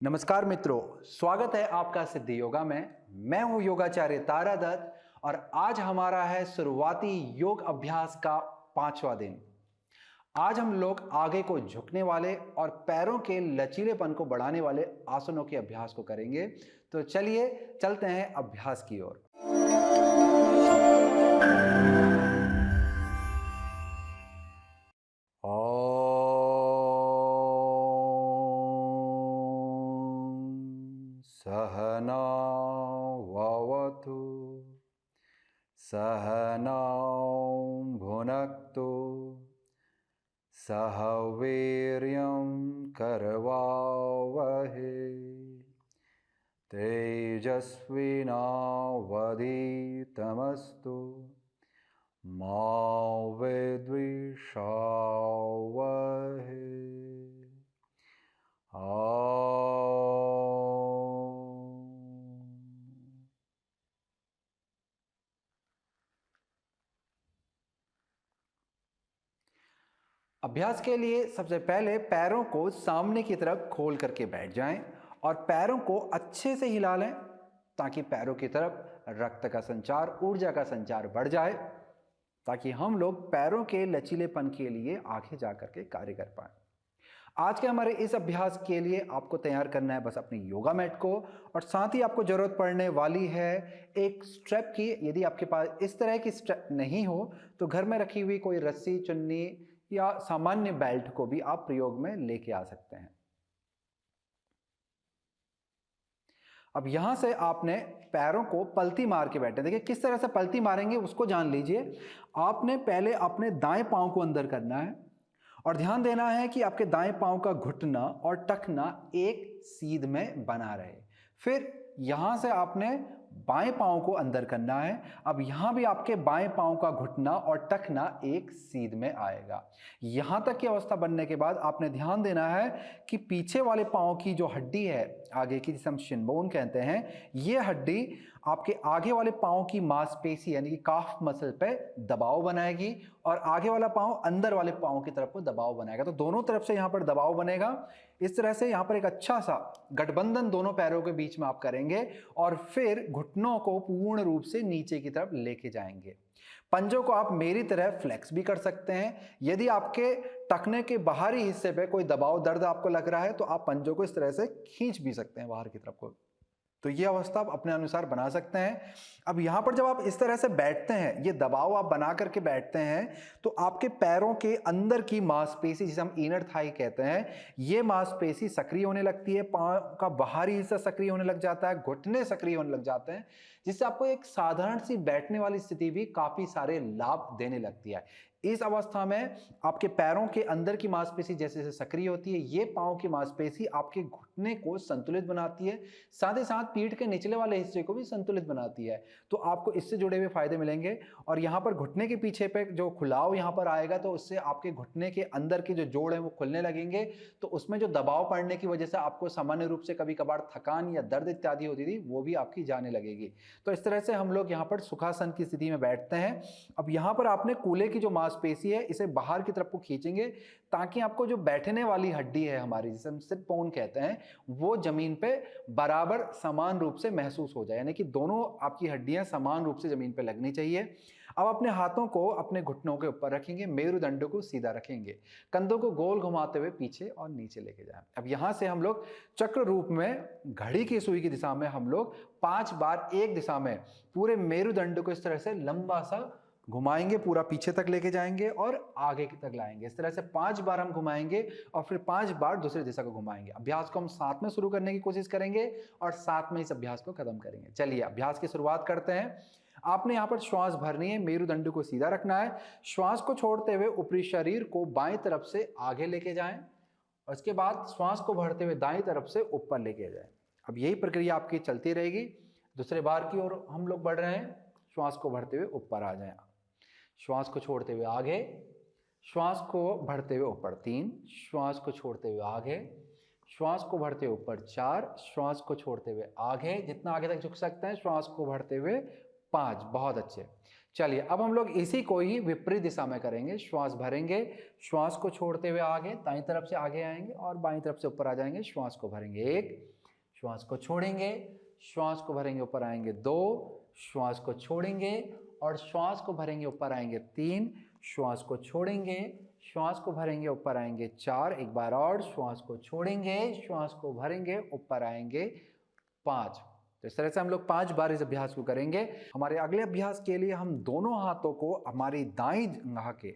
नमस्कार मित्रों, स्वागत है आपका सिद्धि योगा में। मैं हूं योगाचार्य तारा दत्त और आज हमारा है शुरुआती योग अभ्यास का 5वां दिन। आज हम लोग आगे को झुकने वाले और पैरों के लचीलेपन को बढ़ाने वाले आसनों के अभ्यास को करेंगे। तो चलिए चलते हैं अभ्यास की ओर। सहना ववतु सहनौ भुनक्तु सह वीर्यं करवावहै तेजस्विनावधीतमस्तु मा विद्विषावहै। अभ्यास के लिए सबसे पहले पैरों को सामने की तरफ खोल करके बैठ जाएं और पैरों को अच्छे से हिला लें ताकि पैरों की तरफ रक्त का संचार, ऊर्जा का संचार बढ़ जाए, ताकि हम लोग पैरों के लचीलेपन के लिए आगे जा करके कार्य कर पाए। आज के हमारे इस अभ्यास के लिए आपको तैयार करना है बस अपनी योगा मैट को, और साथ ही आपको जरूरत पड़ने वाली है एक स्ट्रेप की। यदि आपके पास इस तरह की स्ट्रेप नहीं हो तो घर में रखी हुई कोई रस्सी, चुन्नी या सामान्य बेल्ट को भी आप प्रयोग में लेके आ सकते हैं। अब यहां से आपने पैरों को पलटी मार के बैठे। देखिए किस तरह से पलटी मारेंगे उसको जान लीजिए। आपने पहले अपने दाएं पांव को अंदर करना है और ध्यान देना है कि आपके दाएं पांव का घुटना और टखना एक सीध में बना रहे। फिर यहां से आपने बाएं पांव को अंदर करना है। अब यहां भी आपके बाएं पांव का घुटना और टखना एक सीध में आएगा। यहां तक की अवस्था बनने के बाद आपने ध्यान देना है कि पीछे वाले पांव की जो हड्डी है आगे की, जिसे हम शिन बोन कहते हैं, यह हड्डी आपके आगे वाले पांव की मांसपेशी यानी कि काफ मसल पे दबाव बनाएगी और आगे वाला पांव अंदर वाले पांव की तरफ को दबाव बनाएगा। तो दोनों तरफ से यहां पर दबाव बनेगा। इस तरह से यहां पर एक अच्छा सा गठबंधन दोनों पैरों के बीच में आप करेंगे और फिर घुटनों को पूर्ण रूप से नीचे की तरफ लेके जाएंगे। पंजों को आप मेरी तरह फ्लेक्स भी कर सकते हैं। यदि आपके टखने के बाहरी हिस्से पे कोई दबाव, दर्द आपको लग रहा है तो आप पंजों को इस तरह से खींच भी सकते हैं बाहर की तरफ को। तो ये अवस्था आप अपने अनुसार बना सकते हैं। अब यहां पर जब आप इस तरह से बैठते हैं, ये दबाव आप बना करके बैठते हैं, तो आपके पैरों के अंदर की मांसपेशी, जिसे हम इनर थाई कहते हैं, ये मांसपेशी सक्रिय होने लगती है। पांव का बाहरी हिस्सा सक्रिय होने लग जाता है, घुटने सक्रिय होने लग जाते हैं, जिससे आपको एक साधारण सी बैठने वाली स्थिति भी काफी सारे लाभ देने लगती है। इस अवस्था में आपके पैरों के अंदर की मांसपेशी जैसे जैसे सक्रिय होती है, ये पांव की मांसपेशी आपके घुटने को संतुलित बनाती है, साथ ही साथ पीठ के निचले वाले हिस्से को भी संतुलित बनाती है। तो आपको इससे जुड़े हुए फायदे मिलेंगे। और यहाँ पर घुटने के पीछे पे जो खुलाव यहाँ पर आएगा, तो उससे आपके घुटने के अंदर के जो जोड़ है वो खुलने लगेंगे। तो उसमें जो दबाव पड़ने की वजह से आपको सामान्य रूप से कभी कभार थकान या दर्द इत्यादि होती थी, वो भी आपकी जाने लगेगी। तो इस तरह से हम लोग यहाँ पर सुखासन की स्थिति में बैठते हैं। अब यहाँ पर आपने कूल्हे की जो मांसपेशी है इसे बाहर की तरफ को खींचेंगे ताकि आपको जो बैठने वाली हड्डी है हमारी, जिसे हम सिट बोन कहते हैं, वो जमीन पे बराबर समान रूप से महसूस हो जाए, यानी कि दोनों आपकी हड्डियां समान रूप से जमीन पे लगनी चाहिए। अब अपने हाथों को अपने घुटनों के ऊपर रखेंगे, मेरुदंड को सीधा रखेंगे, कंधों को गोल घुमाते हुए पीछे और नीचे लेके जाएं। अब यहां से हम लोग चक्र रूप में घड़ी की सुई की दिशा में हम लोग 5 बार एक दिशा में पूरे मेरुदंड को इस तरह से लंबा सा घुमाएंगे, पूरा पीछे तक लेके जाएंगे और आगे तक लाएंगे। इस तरह से 5 बार हम घुमाएंगे और फिर 5 बार दूसरी दिशा को घुमाएंगे। अभ्यास को हम साथ में शुरू करने की कोशिश करेंगे और साथ में इस अभ्यास को खत्म करेंगे। चलिए अभ्यास की शुरुआत करते हैं। आपने यहाँ पर श्वास भरनी है, मेरुदंड को सीधा रखना है, श्वास को छोड़ते हुए ऊपरी शरीर को बाएं तरफ से आगे लेके जाएं और इसके बाद श्वास को भरते हुए दाएं तरफ से ऊपर लेके जाएं। अब यही प्रक्रिया आपकी चलती रहेगी। दूसरे बार की ओर हम लोग बढ़ रहे हैं। श्वास को भरते हुए ऊपर आ जाएं, श्वास को छोड़ते हुए आगे, श्वास को भरते हुए ऊपर 3, श्वास को छोड़ते हुए आगे, श्वास को भरते हुए ऊपर 4, श्वास को छोड़ते हुए आगे, जितना आगे तक झुक सकते हैं, श्वास को भरते हुए 5। बहुत अच्छे। चलिए अब हम लोग इसी को ही विपरीत दिशा में करेंगे। श्वास भरेंगे, श्वास को छोड़ते हुए आगे दाईं तरफ से आगे आएंगे और बाईं तरफ से ऊपर आ जाएंगे। श्वास को भरेंगे 1, श्वास को छोड़ेंगे, श्वास को भरेंगे ऊपर आएंगे 2, श्वास को छोड़ेंगे और श्वास को भरेंगे ऊपर आएंगे 3, श्वास को छोड़ेंगे, श्वास को भरेंगे ऊपर आएंगे 4, एक बार और श्वास को छोड़ेंगे, श्वास को भरेंगे ऊपर आएंगे 5। तो इस तरह से हम लोग 5 बार इस अभ्यास को करेंगे। हमारे अगले अभ्यास के लिए हम दोनों हाथों को हमारी दाईं जंघा के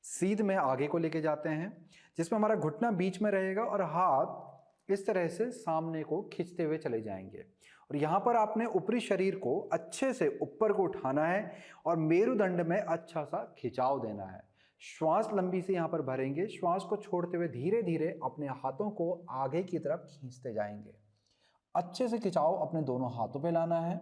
सीध में आगे को लेके जाते हैं, जिसमें हमारा घुटना बीच में रहेगा और हाथ इस तरह से सामने को खींचते हुए चले जाएंगे। और यहाँ पर आपने ऊपरी शरीर को अच्छे से ऊपर को उठाना है और मेरुदंड में अच्छा सा खिंचाव देना है। श्वास लंबी से यहाँ पर भरेंगे, श्वास को छोड़ते हुए धीरे धीरे अपने हाथों को आगे की तरफ खींचते जाएंगे। अच्छे से खिंचाव अपने दोनों हाथों पे लाना है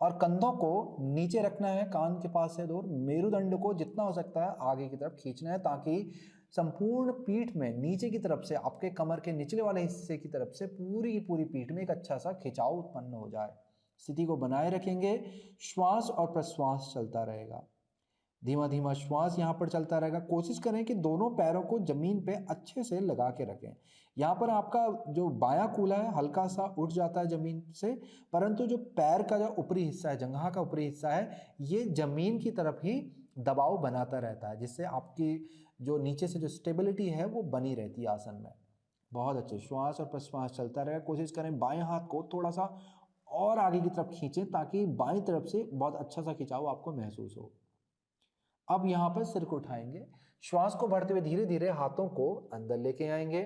और कंधों को नीचे रखना है, कान के पास से दूर। मेरुदंड को जितना हो सकता है आगे की तरफ खींचना है ताकि संपूर्ण पीठ में नीचे की तरफ से, आपके कमर के निचले वाले हिस्से की तरफ से पूरी की पूरी पीठ में एक अच्छा सा खिंचाव उत्पन्न हो जाए। स्थिति को बनाए रखेंगे, श्वास और प्रश्वास चलता रहेगा, धीमा धीमा श्वास यहाँ पर चलता रहेगा। कोशिश करें कि दोनों पैरों को जमीन पे अच्छे से लगा के रखें। यहाँ पर आपका जो बायां कूल्हा है हल्का सा उठ जाता है जमीन से, परंतु जो पैर का जो ऊपरी हिस्सा है, जंघा का ऊपरी हिस्सा है, ये जमीन की तरफ ही दबाव बनाता रहता है, जिससे आपकी जो नीचे से जो स्टेबिलिटी है वो बनी रहती है आसन में। बहुत अच्छे, श्वास और प्रश्वास चलता रहेगा। कोशिश करें बाएं हाथ को थोड़ा सा और आगे की तरफ खींचें ताकि बाईं तरफ से बहुत अच्छा सा खिंचाव आपको महसूस हो। अब यहाँ पर सिर को उठाएंगे, श्वास को भरते हुए धीरे धीरे हाथों को अंदर लेके आएंगे,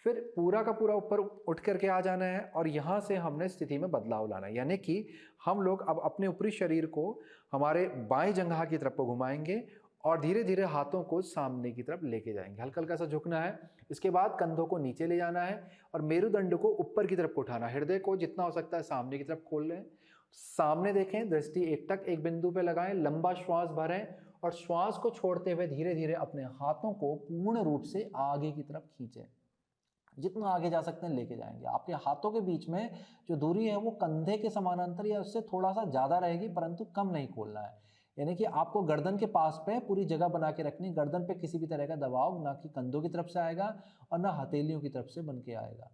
फिर पूरा का पूरा ऊपर उठ करके आ जाना है और यहाँ से हमने स्थिति में बदलाव लाना है। यानी कि हम लोग अब अपने ऊपरी शरीर को हमारे बाएं जंघा की तरफ को घुमाएंगे और धीरे धीरे हाथों को सामने की तरफ लेके जाएंगे। हल्का हल्का सा झुकना है। इसके बाद कंधों को नीचे ले जाना है और मेरुदंड को ऊपर की तरफ उठाना है। हृदय को जितना हो सकता है सामने की तरफ खोल लें, सामने देखें, दृष्टि एकटक एक बिंदु पे लगाएं, लंबा श्वास भरें और श्वास को छोड़ते हुए धीरे धीरे अपने हाथों को पूर्ण रूप से आगे की तरफ खींचें। जितना आगे जा सकते हैं लेके जाएंगे। आपके हाथों के बीच में जो दूरी है वो कंधे के समानांतर या उससे थोड़ा सा ज़्यादा रहेगी, परंतु कम नहीं खोलना है। यानी कि आपको गर्दन के पास पे पूरी जगह बना के रखनी। गर्दन पे किसी भी तरह का दबाव ना कि कंधों की तरफ से आएगा और ना हथेलियों की तरफ से बन के आएगा।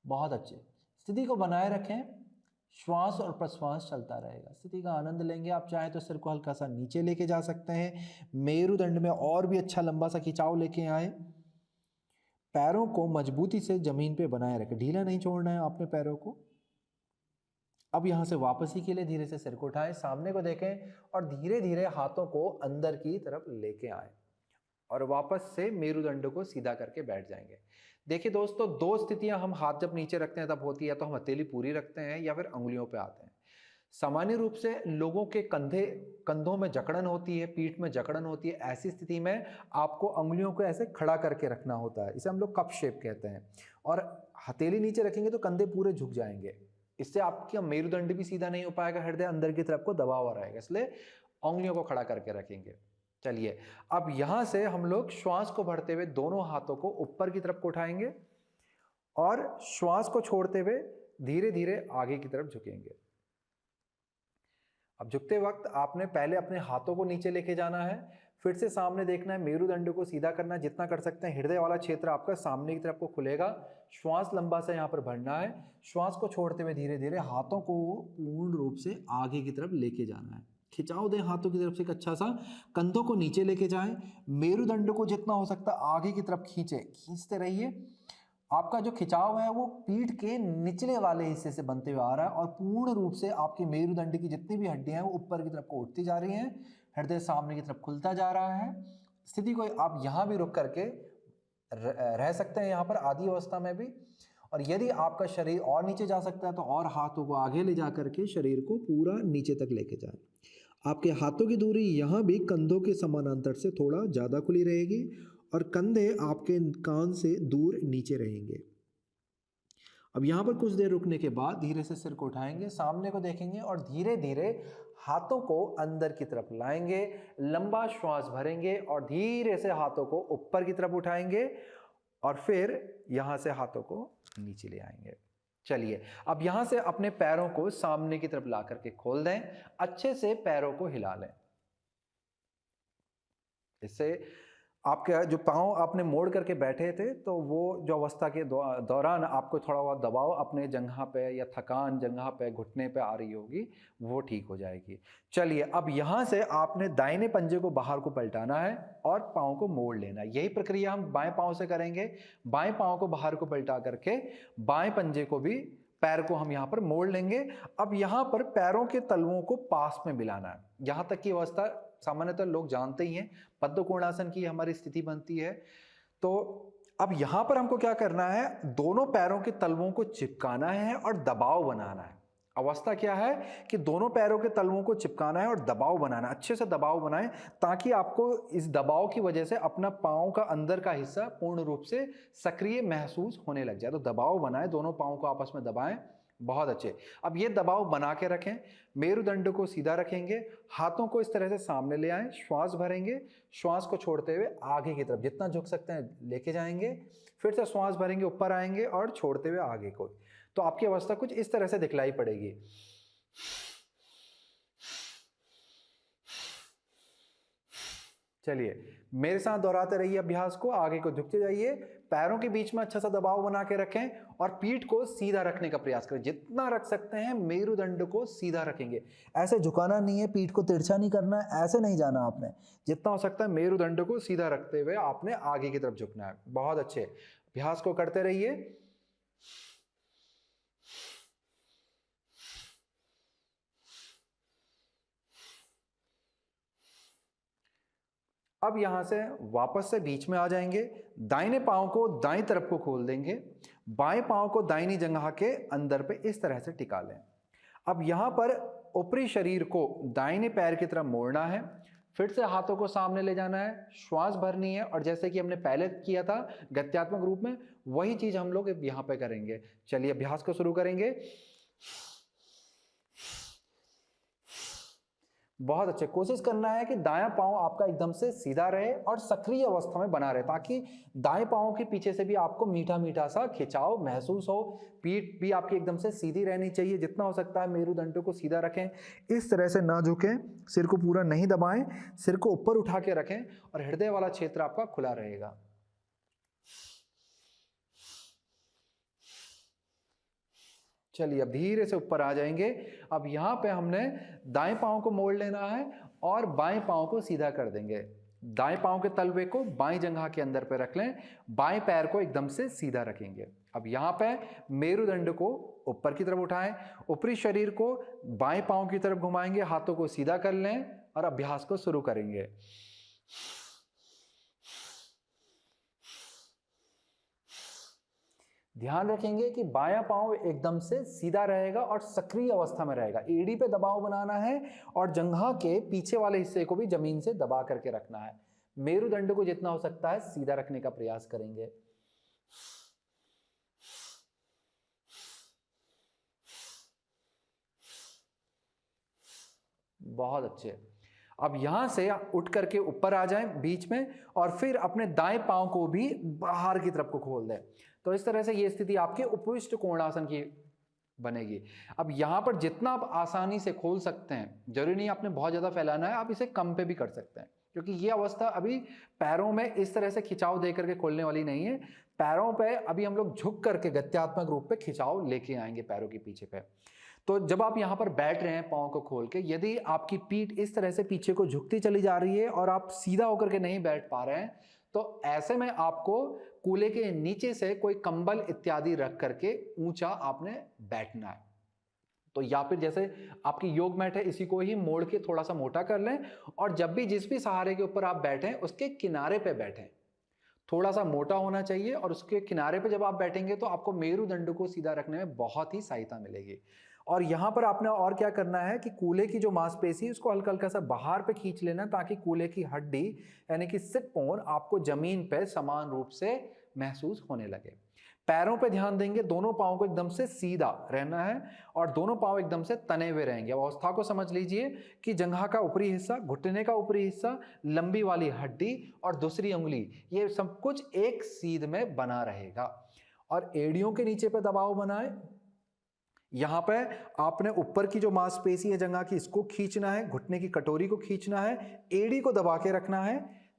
बहुत अच्छे, स्थिति को बनाए रखें, श्वास और प्रश्वास चलता रहेगा। स्थिति का आनंद लेंगे। आप चाहें तो सिर को हल्का सा नीचे लेके जा सकते हैं, मेरुदंड में और भी अच्छा लंबा सा खिंचाव लेके आए। पैरों को मजबूती से जमीन पे बनाए रखें, ढीला नहीं छोड़ना है आपने पैरों को। अब यहाँ से वापसी के लिए धीरे से सिर को उठाएं, सामने को देखें और धीरे धीरे हाथों को अंदर की तरफ लेके आए और वापस से मेरुदंड को सीधा करके बैठ जाएंगे। देखिए दोस्तों, 2 स्थितियां हम हाथ जब नीचे रखते हैं तब होती है, तो हम हथेली पूरी रखते हैं या फिर अंगुलियों पे आते हैं। सामान्य रूप से लोगों के कंधों में जकड़न होती है, पीठ में जकड़न होती है। ऐसी स्थिति में आपको अंगुलियों को ऐसे खड़ा करके रखना होता है, इसे हम लोग कप शेप कहते हैं। और हथेली नीचे रखेंगे तो कंधे पूरे झुक जाएंगे, इससे आपका मेरुदंड भी सीधा नहीं हो पाएगा, हृदय अंदर की तरफ को दबा हुआ रहेगा, इसलिए अंगुलियों को खड़ा करके रखेंगे। चलिए अब यहां से हम लोग श्वास को भरते हुए दोनों हाथों को ऊपर की तरफ को उठाएंगे और श्वास को छोड़ते हुए धीरे धीरे आगे की तरफ झुकेंगे। अब झुकते वक्त आपने पहले अपने हाथों को नीचे लेके जाना है, फिर से सामने देखना है, मेरुदंड को सीधा करना है जितना कर सकते हैं। हृदय वाला क्षेत्र आपका सामने की तरफ को खुलेगा। श्वास लंबा से यहाँ पर भरना है, श्वास को छोड़ते हुए धीरे धीरे हाथों को पूर्ण रूप से आगे की तरफ लेके जाना है। खिंचाव दें हाथों की तरफ से एक अच्छा सा, कंधों को नीचे लेके जाएं, मेरुदंड को जितना हो सकता है आगे की तरफ खींचते रहिए। आपका जो खिंचाव है वो पीठ के निचले वाले हिस्से से बनते हुए आ रहा है और पूर्ण रूप से आपके मेरुदंड की जितनी भी हड्डियां हैं वो ऊपर की तरफ को उठती जा रही हैं, हृदय सामने की तरफ खुलता जा रहा है। स्थिति को आप यहाँ भी रुक करके रह सकते हैं, यहाँ पर आधी अवस्था में भी। और यदि आपका शरीर और नीचे जा सकता है तो और हाथों को आगे ले जा करके शरीर को पूरा नीचे तक लेके जाए। आपके हाथों की दूरी यहाँ भी कंधों के समानांतर से थोड़ा ज़्यादा खुली रहेगी और कंधे आपके कान से दूर नीचे रहेंगे। अब यहाँ पर कुछ देर रुकने के बाद धीरे से सिर को उठाएंगे, सामने को देखेंगे और धीरे धीरे हाथों को अंदर की तरफ लाएंगे, लंबा श्वास भरेंगे और धीरे से हाथों को ऊपर की तरफ उठाएंगे और फिर यहाँ से हाथों को नीचे ले आएंगे। चलिए अब यहां से अपने पैरों को सामने की तरफ ला करके खोल दें, अच्छे से पैरों को हिला लें। इससे आपके जो पाँव आपने मोड़ करके बैठे थे तो वो जो अवस्था के दौरान आपको थोड़ा बहुत दबाव अपने जंघा पे या थकान जंघा पे घुटने पे आ रही होगी, वो ठीक हो जाएगी। चलिए अब यहाँ से आपने दाहिने पंजे को बाहर को पलटाना है और पाँव को मोड़ लेना है। यही प्रक्रिया हम बाएं पाँव से करेंगे। बाएं पाँव को बाहर को पलटा करके बाएं पंजे को भी पैर को हम यहाँ पर मोड़ लेंगे। अब यहाँ पर पैरों के तलवों को पास में मिलाना है। यहाँ तक की अवस्था सामान्यतः लोग जानते ही हैं, पद्म कोणासन की हमारी स्थिति बनती है। तो अब यहां पर हमको क्या करना है, दोनों पैरों के तलवों को चिपकाना है और दबाव बनाना है। अवस्था क्या है कि दोनों पैरों के तलवों को चिपकाना है और दबाव बनाना है। अच्छे से दबाव बनाएं ताकि आपको इस दबाव की वजह से अपना पांव का अंदर का हिस्सा पूर्ण रूप से सक्रिय महसूस होने लग जाए। तो दबाव बनाएं, दोनों पांव को आपस में दबाएं। बहुत अच्छे। अब ये दबाव बना के रखें, मेरुदंड को सीधा रखेंगे, हाथों को इस तरह से सामने ले आएं, श्वास भरेंगे, श्वास को छोड़ते हुए आगे की तरफ जितना झुक सकते हैं लेके जाएंगे, फिर से श्वास भरेंगे, ऊपर आएंगे और छोड़ते हुए आगे को। तो आपकी अवस्था कुछ इस तरह से दिखलाई पड़ेगी। चलिए मेरे साथ दोहराते रहिए अभ्यास को, आगे को झुकते जाइए, पैरों के बीच में अच्छा सा दबाव बना के रखें और पीठ को सीधा रखने का प्रयास करें। जितना रख सकते हैं मेरुदंड को सीधा रखेंगे, ऐसे झुकाना नहीं है, पीठ को तिरछा नहीं करना है, ऐसे नहीं जाना आपने। जितना हो सकता है मेरुदंड को सीधा रखते हुए आपने आगे की तरफ झुकना है। बहुत अच्छे, अभ्यास को करते रहिए। अब यहां से वापस से बीच में आ जाएंगे, दाहिने पांव को दाईं तरफ को खोल देंगे, बाएं पांव को दाहिनी जंघा के अंदर पे इस तरह से टिका लें। अब यहां पर ऊपरी शरीर को दाहिने पैर की तरफ मोड़ना है, फिर से हाथों को सामने ले जाना है, श्वास भरनी है और जैसे कि हमने पहले किया था गत्यात्मक रूप में, वही चीज हम लोग यहां पे करेंगे। चलिए अभ्यास को शुरू करेंगे। बहुत अच्छे, कोशिश करना है कि दायां पांव आपका एकदम से सीधा रहे और सक्रिय अवस्था में बना रहे, ताकि दाएं पांव के पीछे से भी आपको मीठा मीठा सा खिंचाव महसूस हो। पीठ भी आपकी एकदम से सीधी रहनी चाहिए, जितना हो सकता है मेरुदंड को सीधा रखें, इस तरह से ना झुकें, सिर को पूरा नहीं दबाएं, सिर को ऊपर उठा के रखें और हृदय वाला क्षेत्र आपका खुला रहेगा। चलिए अब धीरे से ऊपर आ जाएंगे। अब यहाँ पे हमने दाएं पांव को मोड़ लेना है और बाएं पांव को सीधा कर देंगे। दाएं पांव के तलवे को बाएं जंघा के अंदर पे रख लें, बाएं पैर को एकदम से सीधा रखेंगे। अब यहाँ पे मेरुदंड को ऊपर की तरफ उठाएं, ऊपरी शरीर को बाएं पांव की तरफ घुमाएंगे, हाथों को सीधा कर लें और अभ्यास को शुरू करेंगे। ध्यान रखेंगे कि बायां पांव एकदम से सीधा रहेगा और सक्रिय अवस्था में रहेगा। एड़ी पे दबाव बनाना है और जंघा के पीछे वाले हिस्से को भी जमीन से दबा करके रखना है। मेरुदंड को जितना हो सकता है सीधा रखने का प्रयास करेंगे। बहुत अच्छे। अब यहां से उठ करके ऊपर आ जाएं बीच में और फिर अपने दाएं पांव को भी बाहर की तरफ को खोल दें। तो इस तरह से ये स्थिति आपके उपविष्ट कोणासन की बनेगी। अब यहां पर जितना आप आसानी से खोल सकते हैं, जरूरी नहीं आपने बहुत ज्यादा फैलाना है, आप इसे कम पे भी कर सकते हैं, क्योंकि ये अवस्था अभी पैरों में इस तरह से खिंचाव दे करके खोलने वाली नहीं है। पैरों पे अभी हम लोग झुक करके गत्यात्मक रूप पे खिंचाव लेके आएंगे पैरों के पीछे पे। तो जब आप यहाँ पर बैठ रहे हैं पाँव को खोल के, यदि आपकी पीठ इस तरह से पीछे को झुकती चली जा रही है और आप सीधा होकर के नहीं बैठ पा रहे हैं, तो ऐसे में आपको कूल्हे के नीचे से कोई कंबल इत्यादि रख करके ऊंचा आपने बैठना है। तो या फिर जैसे आपकी योग मैट है, इसी को ही मोड़ के थोड़ा सा मोटा कर लें और जब भी जिस भी सहारे के ऊपर आप बैठें उसके किनारे पे बैठें। थोड़ा सा मोटा होना चाहिए और उसके किनारे पे जब आप बैठेंगे तो आपको मेरुदंड को सीधा रखने में बहुत ही सहायता मिलेगी। और यहाँ पर आपने और क्या करना है कि कूल्हे की जो मांसपेशी उसको हल्का हल्का सा बाहर पे खींच लेना, ताकि कूल्हे की हड्डी यानी कि सिट बोन आपको जमीन पे समान रूप से महसूस होने लगे। पैरों पे ध्यान देंगे, दोनों पाँव को एकदम से सीधा रहना है और दोनों पाँव एकदम से तने हुए रहेंगे। अवस्था को समझ लीजिए कि जंघा का ऊपरी हिस्सा, घुटने का ऊपरी हिस्सा, लंबी वाली हड्डी और दूसरी उंगली, ये सब कुछ एक सीध में बना रहेगा। और एड़ियों के नीचे पे दबाव बनाए, यहाँ पे आपने ऊपर की जो मांसपेशी है जंघा की, इसको खींचना है, घुटने की कटोरी को खींचना है, एड़ी को दबा के रखना है,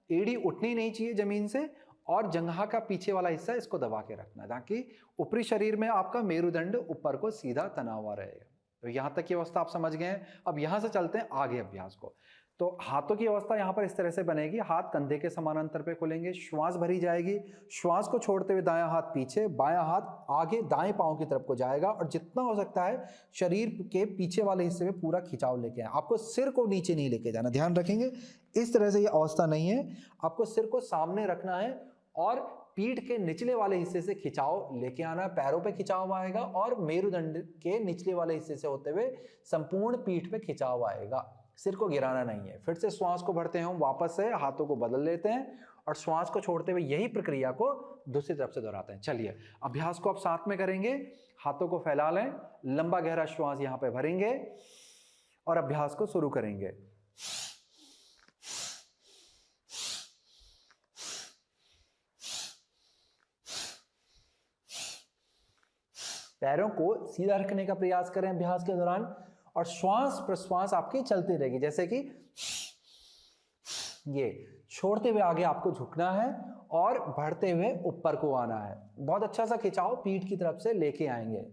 एड़ी उठनी नहीं चाहिए जमीन से, और जंघा का पीछे वाला हिस्सा इसको दबा के रखना है ताकि ऊपरी शरीर में आपका मेरुदंड ऊपर को सीधा तना हुआ रहेगा। तो यहाँ तक की अवस्था आप समझ गए हैं। अब यहाँ से चलते हैं आगे अभ्यास को। तो हाथों की अवस्था यहाँ पर इस तरह से बनेगी, हाथ कंधे के समानांतर पे खुलेंगे, श्वास भरी जाएगी, श्वास को छोड़ते हुए दायां हाथ पीछे, बायां हाथ आगे दाएं पांव की तरफ को जाएगा, और जितना हो सकता है शरीर के पीछे वाले हिस्से में पूरा खिंचाव लेके आए। आपको सिर को नीचे नहीं लेके जाना, ध्यान रखेंगे इस तरह से ये अवस्था नहीं है, आपको सिर को सामने रखना है और पीठ के निचले वाले हिस्से से खिंचाव लेके आना है, पैरों पे खिंचाव आएगा और मेरुदंड के निचले वाले हिस्से से होते हुए संपूर्ण पीठ पे खिंचाव आएगा, सिर को गिराना नहीं है। फिर से श्वास को भरते हैं, हम वापस से हाथों को बदल लेते हैं और श्वास को छोड़ते हुए यही प्रक्रिया को दूसरी तरफ से दोहराते हैं। चलिए अभ्यास को आप साथ में करेंगे, हाथों को फैला लें, लंबा गहरा श्वास यहाँ पे भरेंगे और अभ्यास को शुरू करेंगे। पैरों को सीधा रखने का प्रयास करें अभ्यास के दौरान, और श्वास प्रश्वास आपकी चलती रहेगी, जैसे कि ये छोड़ते हुए आगे आपको झुकना है और बढ़ते हुए ऊपर को आना है। बहुत अच्छा सा खिंचाव पीठ की तरफ से लेके आएंगे।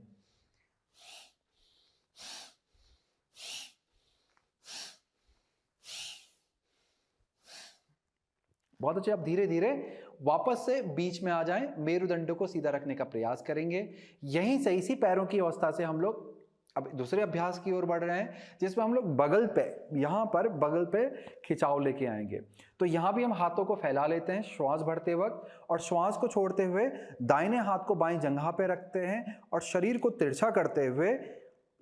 बहुत अच्छे। अब धीरे धीरे वापस से बीच में आ जाएं, मेरुदंड को सीधा रखने का प्रयास करेंगे। यहीं से इसी पैरों की अवस्था से हम लोग अब दूसरे अभ्यास की ओर बढ़ रहे हैं, जिसमें हम लोग बगल पे, यहाँ पर बगल पे खिंचाव लेके आएंगे। तो यहाँ भी हम हाथों को फैला लेते हैं श्वास भरते वक्त, और श्वास को छोड़ते हुए दाहिने हाथ को बाईं जंघा पे रखते हैं और शरीर को तिरछा करते हुए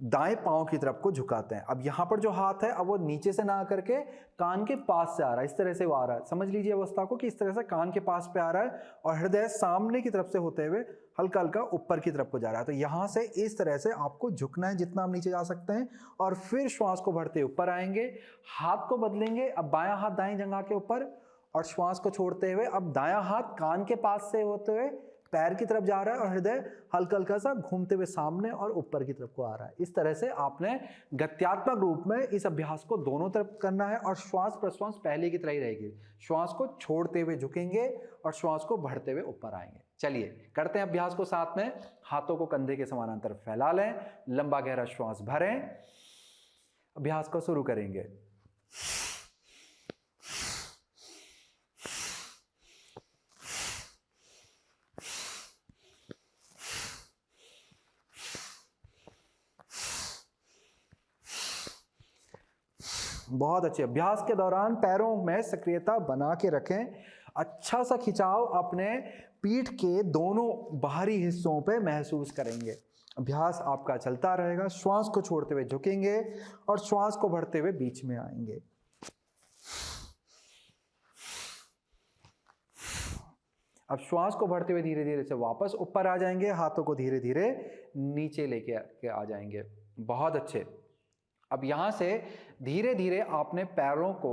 दाएं पांव की तरफ को झुकाते हैं। अब यहाँ पर जो हाथ है अब वो नीचे से ना आकर के कान के पास से आ रहा है, इस तरह से वो आ रहा है। समझ लीजिए अवस्था को कि इस तरह से कान के पास पे आ रहा है और हृदय सामने की तरफ से होते हुए हल्का हल्का ऊपर की तरफ को जा रहा है। तो यहाँ से इस तरह से आपको झुकना है जितना आप नीचे जा सकते हैं, और फिर श्वास को भरते ऊपर आएंगे, हाथ को बदलेंगे। अब बायां हाथ दाएं जंघा के ऊपर, और श्वास को छोड़ते हुए अब दायां हाथ कान के पास से होते हुए पैर की तरफ जा रहा है और हृदय हल्का हल्का सा घूमते हुए सामने और ऊपर की तरफ को आ रहा है। इस तरह से आपने गत्यात्मक रूप में इस अभ्यास को दोनों तरफ करना है, और श्वास प्रश्वास पहले की तरह ही रहेगी। श्वास को छोड़ते हुए झुकेंगे और श्वास को बढ़ते हुए ऊपर आएंगे। चलिए करते हैं अभ्यास को साथ में। हाथों को कंधे के समानांतर फैला लें, लंबा गहरा श्वास भरें, अभ्यास को शुरू करेंगे। बहुत अच्छे। अभ्यास के दौरान पैरों में सक्रियता बना के रखें, अच्छा सा खिंचाव अपने पीठ के दोनों बाहरी हिस्सों पे महसूस करेंगे। अभ्यास आपका चलता रहेगा। श्वास को छोड़ते हुए झुकेंगे और श्वास को भरते हुए बीच में आएंगे। अब श्वास को भरते हुए धीरे धीरे से वापस ऊपर आ जाएंगे, हाथों को धीरे धीरे नीचे लेके आ जाएंगे। बहुत अच्छे। अब यहाँ से धीरे धीरे आपने पैरों को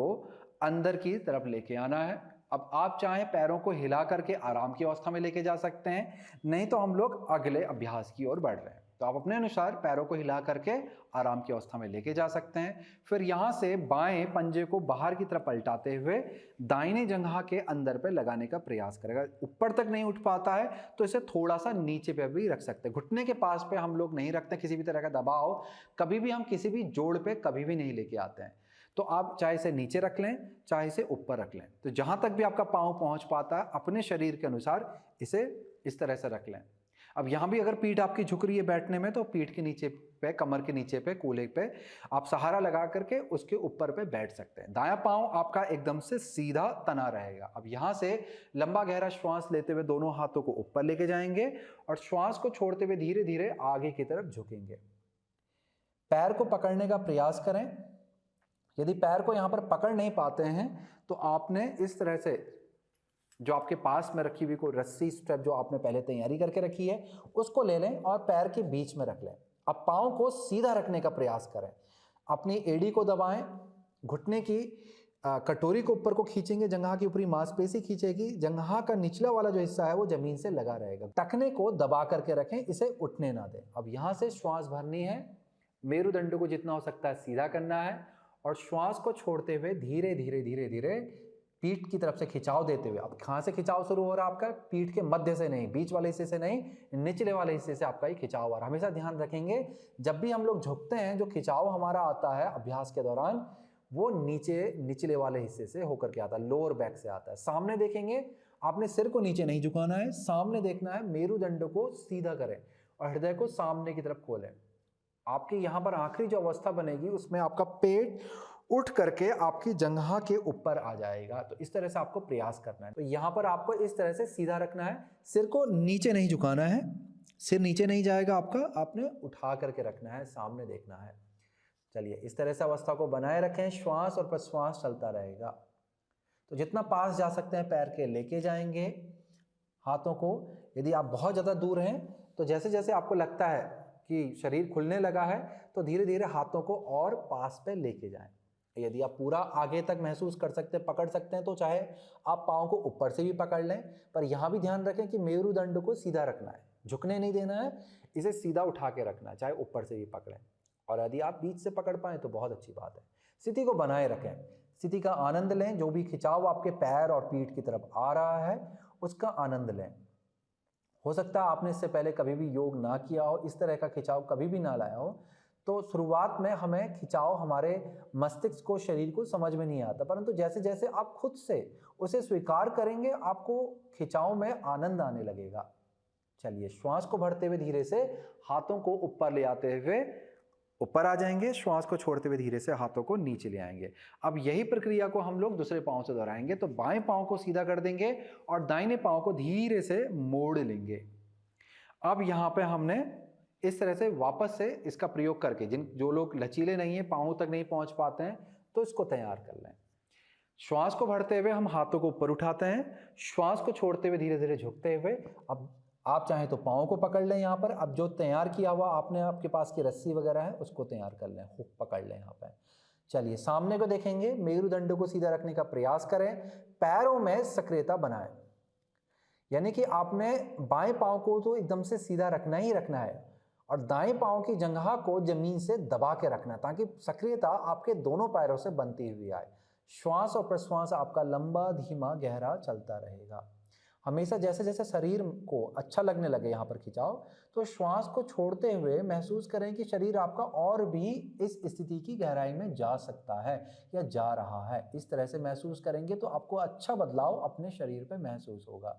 अंदर की तरफ लेके आना है। अब आप चाहें पैरों को हिला करके आराम की अवस्था में लेके जा सकते हैं, नहीं तो हम लोग अगले अभ्यास की ओर बढ़ रहे हैं। तो आप अपने अनुसार पैरों को हिला करके आराम की अवस्था में लेके जा सकते हैं। फिर यहाँ से बाएं पंजे को बाहर की तरफ पलटाते हुए दाहिने जंघा के अंदर पे लगाने का प्रयास करेगा। ऊपर तक नहीं उठ पाता है तो इसे थोड़ा सा नीचे पे भी रख सकते हैं। घुटने के पास पे हम लोग नहीं रखते, किसी भी तरह का दबाव कभी भी हम किसी भी जोड़ पे कभी भी नहीं लेके आते हैं। तो आप चाहे इसे नीचे रख लें, चाहे इसे ऊपर रख लें। तो जहां तक भी आपका पाँव पहुंच पाता है अपने शरीर के अनुसार इसे इस तरह से रख लें। अब यहाँ भी अगर पीठ आपकी झुक रही है बैठने में, तो पीठ के नीचे पे, कमर के नीचे पे, कूल्हे पे आप सहारा लगा करके उसके ऊपर पे बैठ सकते हैं। दायां पांव आपका एकदम से सीधा तना रहेगा। अब यहाँ से लंबा गहरा श्वास लेते हुए दोनों हाथों को ऊपर लेके जाएंगे और श्वास को छोड़ते हुए धीरे धीरे आगे की तरफ झुकेंगे। पैर को पकड़ने का प्रयास करें। यदि पैर को यहाँ पर पकड़ नहीं पाते हैं तो आपने इस तरह से जो आपके पास में रखी हुई कोई रस्सी, स्ट्रेप जो आपने पहले तैयारी करके रखी है उसको ले लें और पैर के बीच में रख लें। अब पाँव को सीधा रखने का प्रयास करें। अपनी एड़ी को दबाएं, घुटने की कटोरी को ऊपर को खींचेंगे, जंघा की ऊपरी मांसपेशी खींचेगी, जंघा का निचला वाला जो हिस्सा है वो जमीन से लगा रहेगा। टखने को दबा करके रखें, इसे उठने ना दें। अब यहाँ से श्वास भरनी है, मेरुदंड को जितना हो सकता है सीधा करना है और श्वास को छोड़ते हुए धीरे धीरे धीरे धीरे पीठ की तरफ से खिंचाव देते हुए। अब कहाँ से खिंचाव शुरू हो रहा है आपका? पीठ के मध्य से नहीं, बीच वाले हिस्से से नहीं, निचले वाले हिस्से से आपका ये खिंचाव आ रहा है। हमेशा ध्यान रखेंगे जब भी हम लोग झुकते हैं, जो खिंचाव हमारा आता है अभ्यास के दौरान, वो निचले वाले हिस्से से होकर के आता है, लोअर बैक से आता है। सामने देखेंगे, आपने सिर को नीचे नहीं झुकाना है, सामने देखना है, मेरुदंड को सीधा करें और हृदय को सामने की तरफ खोलें। आपके यहाँ पर आखिरी जो अवस्था बनेगी उसमें आपका पेट उठ करके आपकी जंघा के ऊपर आ जाएगा। तो इस तरह से आपको प्रयास करना है। तो यहाँ पर आपको इस तरह से सीधा रखना है, सिर को नीचे नहीं झुकाना है, सिर नीचे नहीं जाएगा आपका, आपने उठा करके रखना है, सामने देखना है। चलिए, इस तरह से अवस्था को बनाए रखें, श्वास और प्रश्वास चलता रहेगा। तो जितना पास जा सकते हैं पैर के लेके जाएंगे हाथों को। यदि आप बहुत ज़्यादा दूर हैं तो जैसे जैसे आपको लगता है कि शरीर खुलने लगा है तो धीरे धीरे हाथों को और पास पे लेके जाएं। यदि आप पूरा आगे तक महसूस कर सकते हैं, पकड़ सकते हैं, तो चाहे आप पाँव को ऊपर से भी पकड़ लें, पर यहाँ भी ध्यान रखें कि मेरुदंड को सीधा रखना है, झुकने नहीं देना है, इसे सीधा उठा के रखना है, चाहे ऊपर से भी पकड़ें। और यदि आप बीच से पकड़ पाएँ तो बहुत अच्छी बात है। स्थिति को बनाए रखें, स्थिति का आनंद लें। जो भी खिंचाव आपके पैर और पीठ की तरफ आ रहा है उसका आनंद लें। हो सकता है आपने इससे पहले कभी भी योग ना किया हो, इस तरह का खिंचाव कभी भी ना लाया हो, तो शुरुआत में हमें खिंचाव हमारे मस्तिष्क को, शरीर को समझ में नहीं आता, परंतु जैसे जैसे आप खुद से उसे स्वीकार करेंगे आपको खिंचाव में आनंद आने लगेगा। चलिए, श्वास को भरते हुए धीरे से हाथों को ऊपर ले आते हुए ऊपर आ जाएंगे, श्वास को छोड़ते हुए धीरे से हाथों को नीचे ले आएंगे। अब यही प्रक्रिया को हम लोग दूसरे पांव से दोहराएंगे। तो बाएं पांव को सीधा कर देंगे और दाहिने पांव को धीरे से मोड़ लेंगे। अब यहाँ पे हमने इस तरह से वापस से इसका प्रयोग करके, जो लोग लचीले नहीं है, पांव तक नहीं पहुंच पाते हैं, तो इसको तैयार कर लें। श्वास को भरते हुए हम हाथों को ऊपर उठाते हैं, श्वास को छोड़ते हुए धीरे धीरे झुकते हुए। अब आप चाहें तो पाँव को पकड़ लें यहाँ पर। अब जो तैयार किया हुआ आपने, आपके पास की रस्सी वगैरह है, उसको तैयार कर लें, हुक पकड़ लें यहाँ पर। चलिए, सामने को देखेंगे, मेरुदंड को सीधा रखने का प्रयास करें, पैरों में सक्रियता बनाएं। यानी कि आपने बाएं पाँव को तो एकदम से सीधा रखना ही रखना है और दाएं पाँव की जंघा को जमीन से दबा के रखना है, ताकि सक्रियता आपके दोनों पैरों से बनती हुई आए। श्वास और प्रश्वास आपका लंबा, धीमा, गहरा चलता रहेगा। हमेशा जैसे जैसे शरीर को अच्छा लगने लगे यहाँ पर खिंचाव, तो श्वास को छोड़ते हुए महसूस करें कि शरीर आपका और भी इस स्थिति की गहराई में जा सकता है या जा रहा है। इस तरह से महसूस करेंगे तो आपको अच्छा बदलाव अपने शरीर पे महसूस होगा।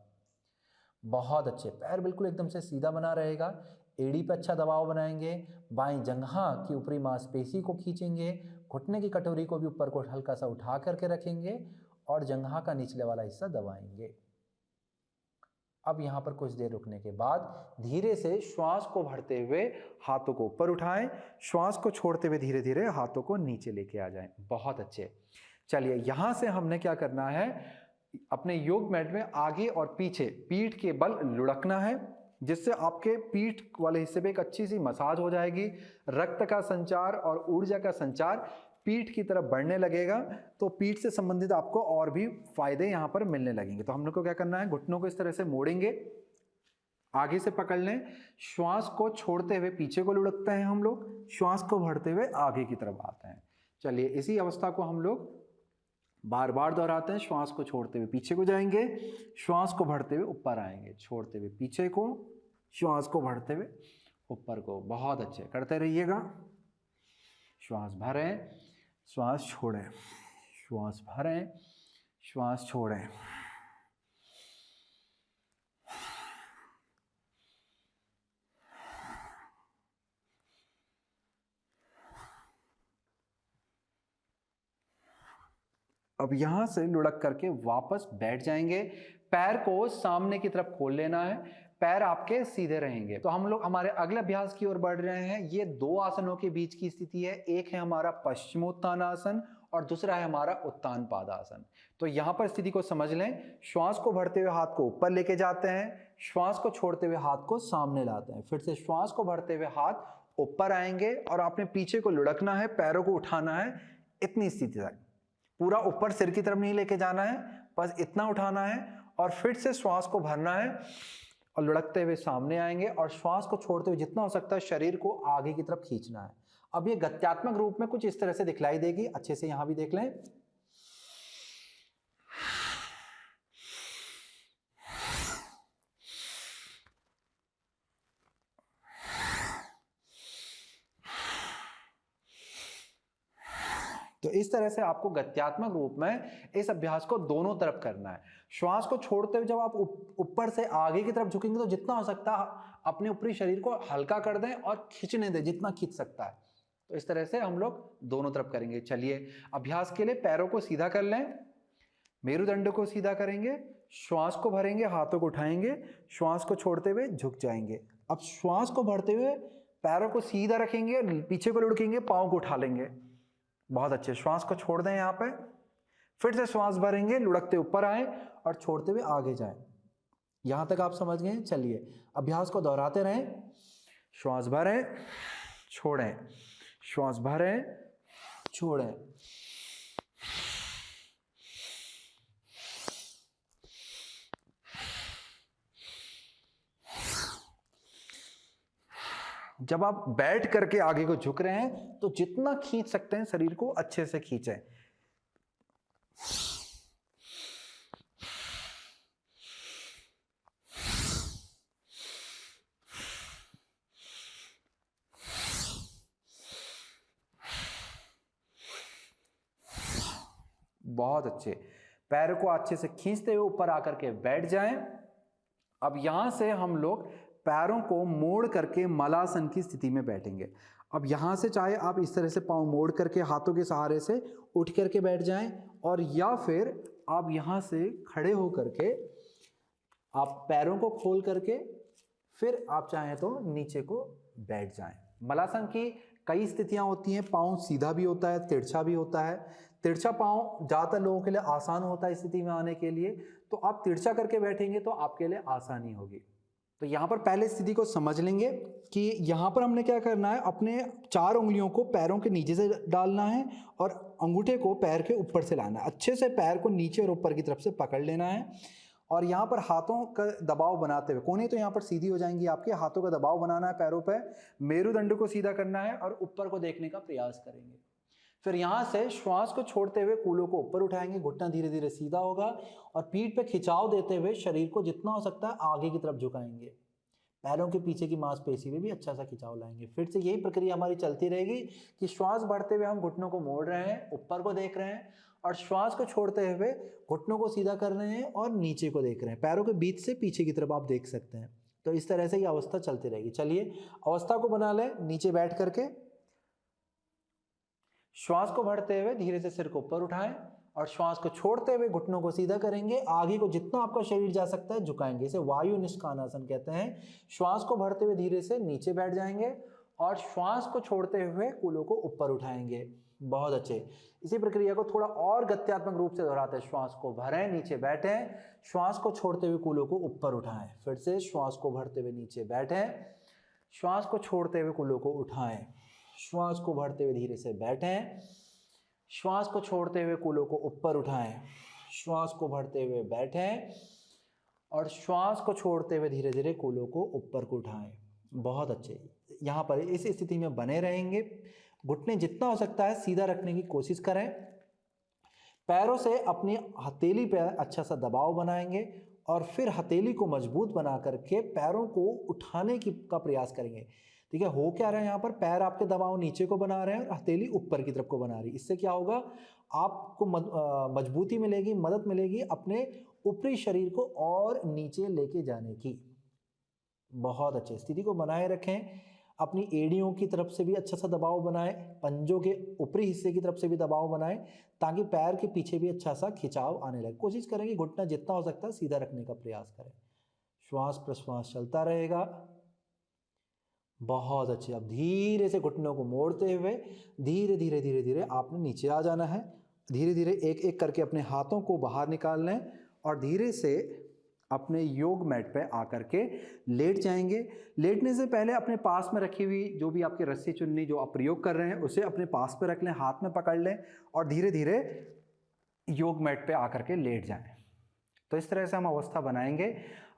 बहुत अच्छे, पैर बिल्कुल एकदम से सीधा बना रहेगा, एड़ी पे अच्छा दबाव बनाएंगे, बाएं जंघा की ऊपरी मांसपेशी को खींचेंगे, घुटने की कटोरी को भी ऊपर को हल्का सा उठा करके रखेंगे और जंघा का निचले वाला हिस्सा दबाएंगे। अब यहाँ पर कुछ देर रुकने के बाद धीरे से श्वास को भरते हुए हाथों को ऊपर उठाएं, श्वास को छोड़ते हुए धीरे धीरे हाथों को नीचे लेके आ जाएं। बहुत अच्छे। चलिए, यहाँ से हमने क्या करना है, अपने योग मैट में आगे और पीछे पीठ के बल लुढ़कना है, जिससे आपके पीठ वाले हिस्से पे एक अच्छी सी मसाज हो जाएगी। रक्त का संचार और ऊर्जा का संचार पीठ की तरफ बढ़ने लगेगा, तो पीठ से संबंधित आपको और भी फायदे यहाँ पर मिलने लगेंगे। तो हम लोग को क्या करना है, घुटनों को इस तरह से मोड़ेंगे, आगे से पकड़ लें, श्वास को छोड़ते हुए पीछे को लुढ़कते हैं हम लोग, श्वास को भरते हुए आगे की तरफ आते हैं। चलिए, इसी अवस्था को हम लोग बार बार दोहराते हैं। श्वास को छोड़ते हुए पीछे को जाएंगे, श्वास को भरते हुए ऊपर आएंगे, छोड़ते हुए पीछे को, श्वास को भरते हुए ऊपर को। बहुत अच्छे, करते रहिएगा। श्वास भरें, श्वास छोड़ें, श्वास भरें, श्वास छोड़ें। अब यहां से लुढ़क करके वापस बैठ जाएंगे। पैर को सामने की तरफ खोल लेना है, पैर आपके सीधे रहेंगे। तो हम लोग हमारे अगले अभ्यास की ओर बढ़ रहे हैं। ये दो आसनों के बीच की स्थिति है, एक है हमारा पश्चिमोत्तानासन और दूसरा है हमारा उत्तान पादासन। तो यहाँ पर स्थिति को समझ लें। श्वास को भरते हुए हाथ को ऊपर लेके जाते हैं, श्वास को छोड़ते हुए हाथ को सामने लाते हैं, फिर से श्वास को भरते हुए हाथ ऊपर आएंगे और आपने पीछे को लुढ़कना है, पैरों को उठाना है, इतनी स्थिति तक। पूरा ऊपर सिर की तरफ नहीं लेके जाना है, बस इतना उठाना है और फिर से श्वास को भरना है और लुढ़कते हुए सामने आएंगे और श्वास को छोड़ते हुए जितना हो सकता है शरीर को आगे की तरफ खींचना है। अब ये गत्यात्मक रूप में कुछ इस तरह से दिखलाई देगी, अच्छे से यहां भी देख लें। तो इस तरह से आपको गत्यात्मक रूप में इस अभ्यास को दोनों तरफ करना है। श्वास को छोड़ते हुए जब आप ऊपर से आगे की तरफ झुकेंगे तो जितना हो सकता है अपने ऊपरी शरीर को हल्का कर दें और खींचने दें जितना खींच सकता है। तो इस तरह से हम लोग दोनों तरफ करेंगे। चलिए अभ्यास के लिए पैरों को सीधा कर लें, मेरुदंड को सीधा करेंगे, श्वास को भरेंगे, हाथों को उठाएंगे, श्वास को छोड़ते हुए झुक जाएंगे। अब श्वास को भरते हुए पैरों को सीधा रखेंगे, पीछे को लुढ़केंगे, पाँव को उठा लेंगे। बहुत अच्छे। श्वास को छोड़ दें यहाँ पे, फिर से श्वास भरेंगे, लुढ़कते ऊपर आए और छोड़ते हुए आगे जाएं। यहां तक आप समझ गए। चलिए अभ्यास को दोहराते रहें। श्वास भरें, छोड़ें, श्वास भरें, छोड़ें। जब आप बैठ करके आगे को झुक रहे हैं तो जितना खींच सकते हैं शरीर को अच्छे से खींचें। बहुत अच्छे। पैर को अच्छे से खींचते हुए ऊपर आकर के बैठ जाएं। अब यहां से हम लोग पैरों को मोड़ करके मलासन की स्थिति में बैठेंगे। अब यहां से चाहे आप इस तरह से पांव मोड़ करके हाथों के सहारे से उठ करके बैठ जाएं, और या फिर आप यहां से खड़े हो करके आप पैरों को खोल करके फिर आप चाहें तो नीचे को बैठ जाएं। मलासन की कई स्थितियां होती हैं। पांव सीधा भी होता है, तिरछा भी होता है। तिरछा पांव ज़्यादातर लोगों के लिए आसान होता है इस स्थिति में आने के लिए, तो आप तिरछा करके बैठेंगे तो आपके लिए आसानी होगी। तो यहाँ पर पहले स्थिति को समझ लेंगे कि यहाँ पर हमने क्या करना है, अपने 4 उंगलियों को पैरों के नीचे से डालना है और अंगूठे को पैर के ऊपर से लाना है। अच्छे से पैर को नीचे और ऊपर की तरफ से पकड़ लेना है और यहाँ पर हाथों का दबाव बनाते हुए, कोहनी तो यहाँ पर सीधी हो जाएंगी आपके, हाथों का दबाव बनाना है पैरों पर, मेरुदंड को सीधा करना है और ऊपर को देखने का प्रयास करेंगे। फिर यहाँ से श्वास को छोड़ते हुए कूल्हों को ऊपर उठाएंगे, घुटना धीरे धीरे सीधा होगा और पीठ पे खिंचाव देते हुए शरीर को जितना हो सकता है आगे की तरफ झुकाएंगे। पैरों के पीछे की मांसपेशी में भी अच्छा सा खिंचाव लाएंगे। फिर से यही प्रक्रिया हमारी चलती रहेगी कि श्वास बढ़ते हुए हम घुटनों को मोड़ रहे हैं, ऊपर को देख रहे हैं और श्वास को छोड़ते हुए घुटनों को सीधा कर रहे हैं और नीचे को देख रहे हैं। पैरों के बीच से पीछे की तरफ आप देख सकते हैं। तो इस तरह से ये अवस्था चलती रहेगी। चलिए अवस्था को बना लें। नीचे बैठ करके श्वास को भरते हुए धीरे से सिर को ऊपर उठाएं और श्वास को छोड़ते हुए घुटनों को सीधा करेंगे, आगे को जितना आपका शरीर जा सकता है झुकाएंगे। इसे वायु निष्कानासन कहते हैं। श्वास को भरते हुए धीरे से नीचे बैठ जाएंगे और श्वास को छोड़ते हुए कूल्हों को ऊपर उठाएंगे। बहुत अच्छे। इसी प्रक्रिया को थोड़ा और गत्यात्मक रूप से दोहराते हैं। श्वास को भरें, नीचे बैठें, श्वास को छोड़ते हुए कूल्हों को ऊपर उठाएं। फिर से श्वास को भरते हुए नीचे बैठें, श्वास को छोड़ते हुए कूल्हों को उठाएं, श्वास को भरते हुए धीरे से बैठें, श्वास को छोड़ते हुए कूल्हों को ऊपर उठाएं, श्वास को भरते हुए बैठें और श्वास को छोड़ते हुए धीरे धीरे कूल्हों को ऊपर को उठाएं। बहुत अच्छे। यहाँ पर इस स्थिति में बने रहेंगे। घुटने जितना हो सकता है सीधा रखने की कोशिश करें। पैरों से अपनी हथेली पर अच्छा सा दबाव बनाएंगे और फिर हथेली को मजबूत बना करके पैरों को उठाने का प्रयास करेंगे। ठीक है, हो क्या रहा है यहाँ पर, पैर आपके दबाव नीचे को बना रहे हैं और हथेली ऊपर की तरफ को बना रही है। इससे क्या होगा, आपको मजबूती मिलेगी, मदद मिलेगी अपने ऊपरी शरीर को और नीचे लेके जाने की। बहुत अच्छे। स्थिति को बनाए रखें। अपनी एड़ियों की तरफ से भी अच्छा सा दबाव बनाएं, पंजों के ऊपरी हिस्से की तरफ से भी दबाव बनाएं ताकि पैर के पीछे भी अच्छा सा खिंचाव आने लगे। कोशिश करें कि घुटना जितना हो सकता है सीधा रखने का प्रयास करें। श्वास प्रश्वास चलता रहेगा। बहुत अच्छे। अब धीरे से घुटनों को मोड़ते हुए धीरे धीरे धीरे धीरे आपने नीचे आ जाना है। धीरे धीरे एक एक करके अपने हाथों को बाहर निकाल लें और धीरे से अपने योग मैट पे आकर के लेट जाएंगे। लेटने से पहले अपने पास में रखी हुई जो भी आपकी रस्सी चुन्नी जो आप प्रयोग कर रहे हैं उसे अपने पास पे रख लें, हाथ में पकड़ लें और धीरे धीरे योग मैट पे आकर के लेट जाएं। तो इस तरह से हम अवस्था बनाएंगे।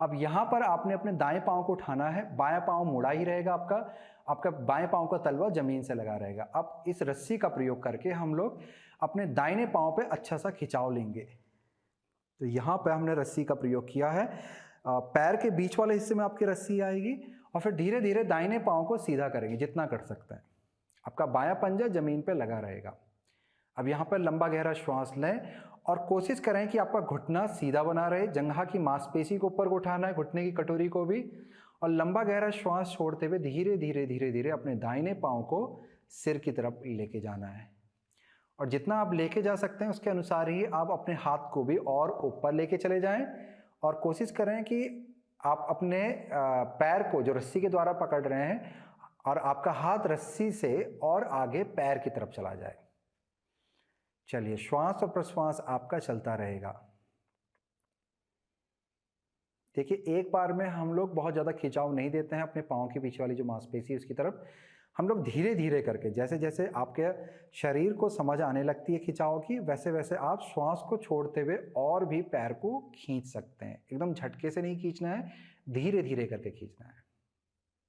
अब यहाँ पर आपने अपने दाएं पांव को उठाना है, बायां पांव मुड़ा ही रहेगा आपका बाएं पांव का तलवा जमीन से लगा रहेगा। अब इस रस्सी का प्रयोग करके हम लोग अपने दाहिने पांव पे अच्छा सा खिंचाव लेंगे। तो यहाँ पे हमने रस्सी का प्रयोग किया है। पैर के बीच वाले हिस्से में आपकी रस्सी आएगी और फिर धीरे धीरे दाहिने पांव को सीधा करेंगे जितना कर सकते हैं। आपका बायां पंजा जमीन पे लगा रहेगा। अब यहाँ पर लंबा गहरा श्वास लें और कोशिश करें कि आपका घुटना सीधा बना रहे, जंघा की मांसपेशी को ऊपर को उठाना है, घुटने की कटोरी को भी, और लंबा गहरा श्वास छोड़ते हुए धीरे धीरे धीरे धीरे अपने दाहिने पांव को सिर की तरफ लेके जाना है। और जितना आप लेके जा सकते हैं उसके अनुसार ही आप अपने हाथ को भी और ऊपर लेके चले जाएं और कोशिश करें कि आप अपने पैर को जो रस्सी के द्वारा पकड़ रहे हैं और आपका हाथ रस्सी से और आगे पैर की तरफ चला जाए। चलिए, श्वास और प्रश्वास आपका चलता रहेगा। देखिए, एक बार में हम लोग बहुत ज़्यादा खिंचाव नहीं देते हैं अपने पाँव के पीछे वाली जो मांसपेशी है उसकी तरफ। हम लोग धीरे धीरे करके, जैसे जैसे आपके शरीर को समझ आने लगती है खिंचाव की, वैसे वैसे आप श्वास को छोड़ते हुए और भी पैर को खींच सकते हैं। एकदम झटके से नहीं खींचना है, धीरे धीरे करके खींचना है।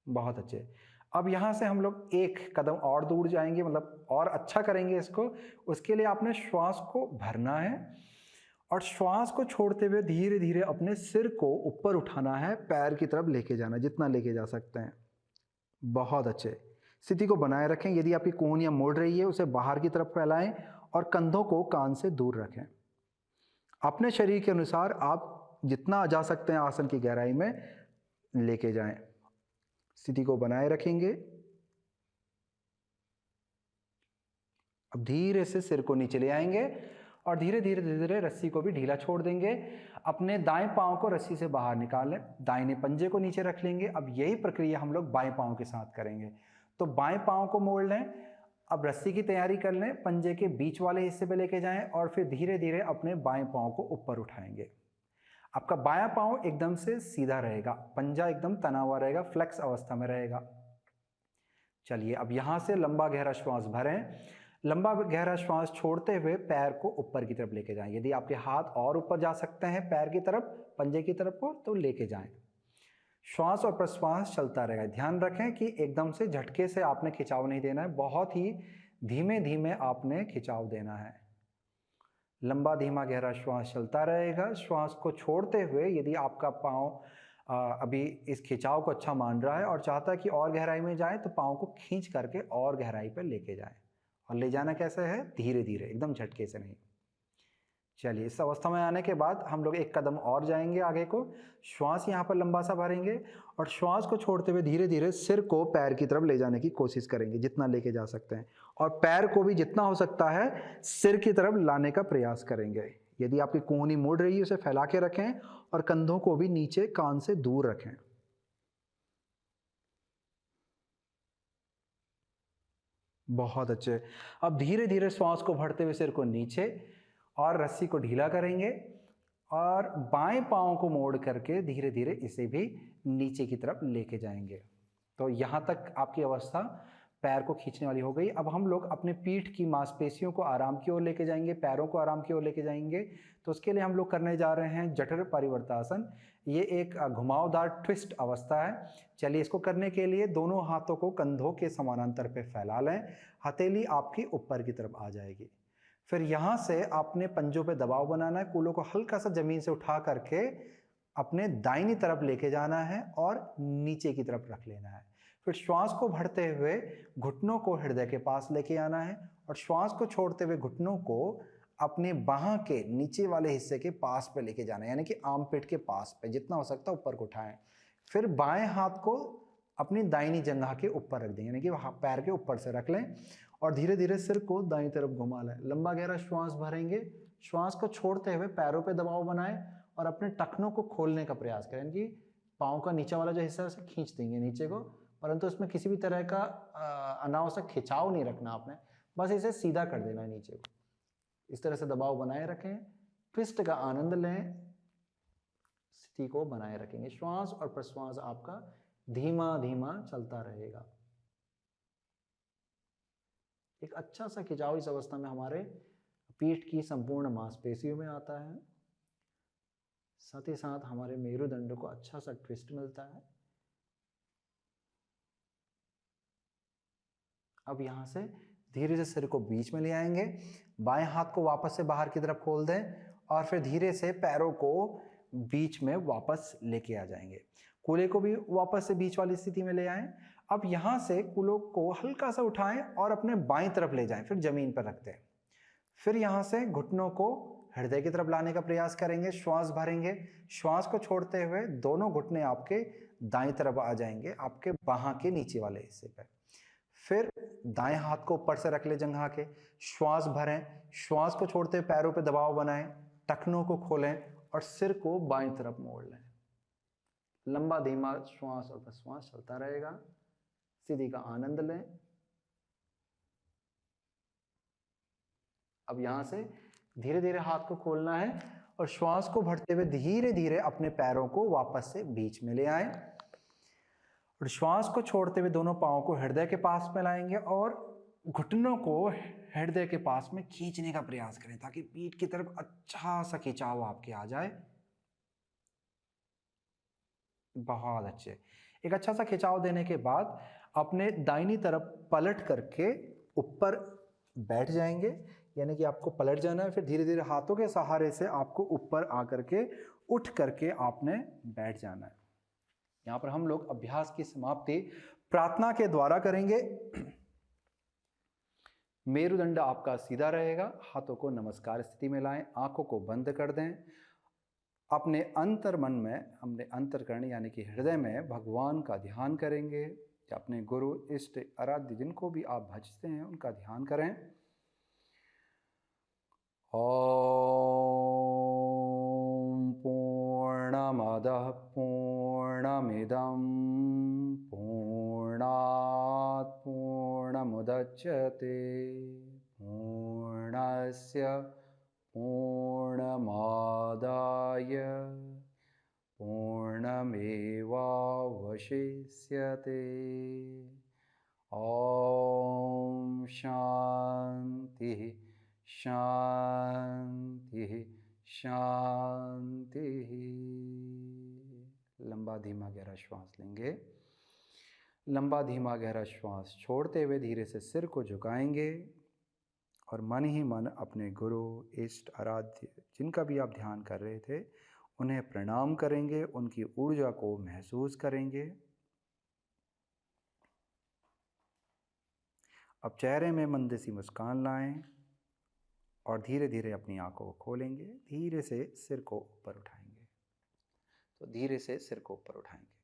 बहुत अच्छे। अब यहाँ से हम लोग एक कदम और दूर जाएंगे, मतलब और अच्छा करेंगे इसको। उसके लिए आपने श्वास को भरना है और श्वास को छोड़ते हुए धीरे धीरे अपने सिर को ऊपर उठाना है, पैर की तरफ लेके जाना, जितना लेके जा सकते हैं। बहुत अच्छे। स्थिति को बनाए रखें। यदि आपकी कोहनियाँ मुड़ रही है उसे बाहर की तरफ फैलाएं और कंधों को कान से दूर रखें। अपने शरीर के अनुसार आप जितना जा सकते हैं आसन की गहराई में लेके जाएं। स्थिति को बनाए रखेंगे। अब धीरे से सिर को नीचे ले आएंगे और धीरे धीरे धीरे धीरे रस्सी को भी ढीला छोड़ देंगे। अपने दाएं पांव को रस्सी से बाहर निकाल लें, दाहिने पंजे को नीचे रख लेंगे। अब यही प्रक्रिया हम लोग बाएं पांव के साथ करेंगे। तो बाएं पांव को मोड़ लें, अब रस्सी की तैयारी कर लें, पंजे के बीच वाले हिस्से पे लेके जाएं और फिर धीरे धीरे अपने बाएं पांव को ऊपर उठाएंगे। आपका बायां पांव एकदम से सीधा रहेगा, पंजा एकदम तना हुआ रहेगा, फ्लेक्स अवस्था में रहेगा। चलिए, अब यहां से लंबा गहरा श्वास भरें। लंबा गहरा श्वास छोड़ते हुए पैर को ऊपर की तरफ लेके जाएं। यदि आपके हाथ और ऊपर जा सकते हैं पैर की तरफ, पंजे की तरफ को, तो लेके जाएं। श्वास और प्रश्वास चलता रहेगा। ध्यान रखें कि एकदम से झटके से आपने खिंचाव नहीं देना है, बहुत ही धीमे धीमे आपने खिंचाव देना है। लंबा धीमा गहरा श्वास चलता रहेगा। श्वास को छोड़ते हुए यदि आपका पाँव अभी इस खिंचाव को अच्छा मान रहा है और चाहता है कि और गहराई में जाए, तो पाँव को खींच करके और गहराई पर लेके जाए। और ले जाना कैसे है? धीरे धीरे, एकदम झटके से नहीं। चलिए, इस अवस्था में आने के बाद हम लोग एक कदम और जाएंगे आगे को। श्वास यहाँ पर लंबा सा भरेंगे और श्वास को छोड़ते हुए धीरे धीरे सिर को पैर की तरफ ले जाने की कोशिश करेंगे, जितना लेके जा सकते हैं, और पैर को भी जितना हो सकता है सिर की तरफ लाने का प्रयास करेंगे। यदि आपकी कोहनी मुड़ रही है उसे फैला के रखें और कंधों को भी नीचे कान से दूर रखें। बहुत अच्छे। अब धीरे धीरे श्वास को भरते हुए सिर को नीचे और रस्सी को ढीला करेंगे और बाएं पांव को मोड़ करके धीरे धीरे इसे भी नीचे की तरफ लेके जाएंगे। तो यहाँ तक आपकी अवस्था पैर को खींचने वाली हो गई। अब हम लोग अपने पीठ की मांसपेशियों को आराम की ओर लेके जाएंगे, पैरों को आराम की ओर लेके जाएंगे। तो उसके लिए हम लोग करने जा रहे हैं जठर परिवर्तासन। ये एक घुमावदार ट्विस्ट अवस्था है। चलिए, इसको करने के लिए दोनों हाथों को कंधों के समानांतर पे फैला लें। हथेली आपकी ऊपर की तरफ आ जाएगी। फिर यहाँ से आपने पंजों पे दबाव बनाना है, कूलों को हल्का सा जमीन से उठा करके अपने दाहिनी तरफ लेके जाना है और नीचे की तरफ रख लेना है। फिर श्वास को भरते हुए घुटनों को हृदय के पास लेके आना है और श्वास को छोड़ते हुए घुटनों को अपने बाह के नीचे वाले हिस्से के पास पे लेके जाना है, यानी कि आर्मपिट के पास पे, जितना हो सकता है ऊपर को उठाएं। फिर बाएं हाथ को अपनी दाहिनी जंघा के ऊपर रख दें, यानी कि पैर के ऊपर से रख लें और धीरे धीरे सिर को दाईं तरफ घुमा लें। लंबा गहरा श्वास भरेंगे। श्वास को छोड़ते हुए पैरों पे दबाव बनाएं और अपने टखनों को खोलने का प्रयास करें, यानी कि पाँव का नीचे वाला जो हिस्सा है उसे खींच देंगे नीचे को, परंतु उसमें किसी भी तरह का अनावश्यक खिंचाव नहीं रखना आपने, बस इसे सीधा कर देना है नीचे को। इस तरह से दबाव बनाए रखें, ट्विस्ट का आनंद लें, स्थिति को बनाए रखेंगे। श्वास और प्रश्वास आपका धीमा धीमा चलता रहेगा। एक अच्छा सा खिंचाव इस अवस्था में हमारे पीठ की संपूर्ण मांसपेशियों में आता है। साथ ही साथ हमारे मेरुदंड को अच्छा सा ट्विस्ट मिलता है। अब यहाँ से धीरे से सिर को बीच में ले आएंगे, बाएं हाथ को वापस से बाहर की तरफ खोल दें और फिर धीरे से पैरों को बीच में वापस लेके आ जाएंगे। कूल्हे को भी वापस से बीच वाली स्थिति में ले आएं। अब यहाँ से कूल्हों को हल्का सा उठाएं और अपने बाईं तरफ ले जाएं, फिर जमीन पर रख दें। फिर यहाँ से घुटनों को हृदय की तरफ लाने का प्रयास करेंगे, श्वास भरेंगे, श्वास को छोड़ते हुए दोनों घुटने आपके दाईं तरफ आ जाएंगे, आपके बाहां के नीचे वाले हिस्से पर। फिर दाएं हाथ को ऊपर से रख ले जंघा के, श्वास भरें, श्वास को छोड़ते हुए पैरों पे दबाव बनाएं, टखनों को खोलें और सिर को बाईं तरफ मोड़ लें। लंबा धीमा श्वास और प्रश्वास चलता रहेगा। स्थिति का आनंद लें। अब यहां से धीरे धीरे हाथ को खोलना है और श्वास को भरते हुए धीरे धीरे अपने पैरों को वापस से बीच में ले आएं और श्वास को छोड़ते हुए दोनों पांवों को हृदय के पास में लाएंगे और घुटनों को हृदय के पास में खींचने का प्रयास करें ताकि पीठ की तरफ अच्छा सा खिंचाव आपके आ जाए। बहुत अच्छे। एक अच्छा सा खिंचाव देने के बाद अपने दाहिनी तरफ पलट करके ऊपर बैठ जाएंगे, यानी कि आपको पलट जाना है। फिर धीरे धीरे हाथों के सहारे से आपको ऊपर आकर के उठ करके आपने बैठ जाना है। यहाँ पर हम लोग अभ्यास की समाप्ति प्रार्थना के द्वारा करेंगे। मेरुदंड आपका सीधा रहेगा, हाथों को नमस्कार स्थिति में लाएं, आंखों को बंद कर दें। अपने अंतर मन में, अपने अंतर्करण यानी कि हृदय में भगवान का ध्यान करेंगे या अपने गुरु इष्ट आराध्य जिनको भी आप भजते हैं उनका ध्यान करें। ओम पूर्णमदः पूर्णमिदं पूर्णात् पूर्णमुदच्यते पूर्णस्य पूर्णमादाय पूर्णमेवावशिष्यते। ओम शांति शांति शांति। लंबा धीमा गहरा श्वास लेंगे। लंबा धीमा गहरा श्वास छोड़ते हुए धीरे से सिर को झुकाएंगे और मन ही मन अपने गुरु इष्ट आराध्य जिनका भी आप ध्यान कर रहे थे उन्हें प्रणाम करेंगे, उनकी ऊर्जा को महसूस करेंगे। अब चेहरे में मंद सी मुस्कान लाएं और धीरे धीरे अपनी आंखों को खोलेंगे। धीरे से सिर को ऊपर उठाएंगे, तो धीरे से सिर को ऊपर उठाएंगे।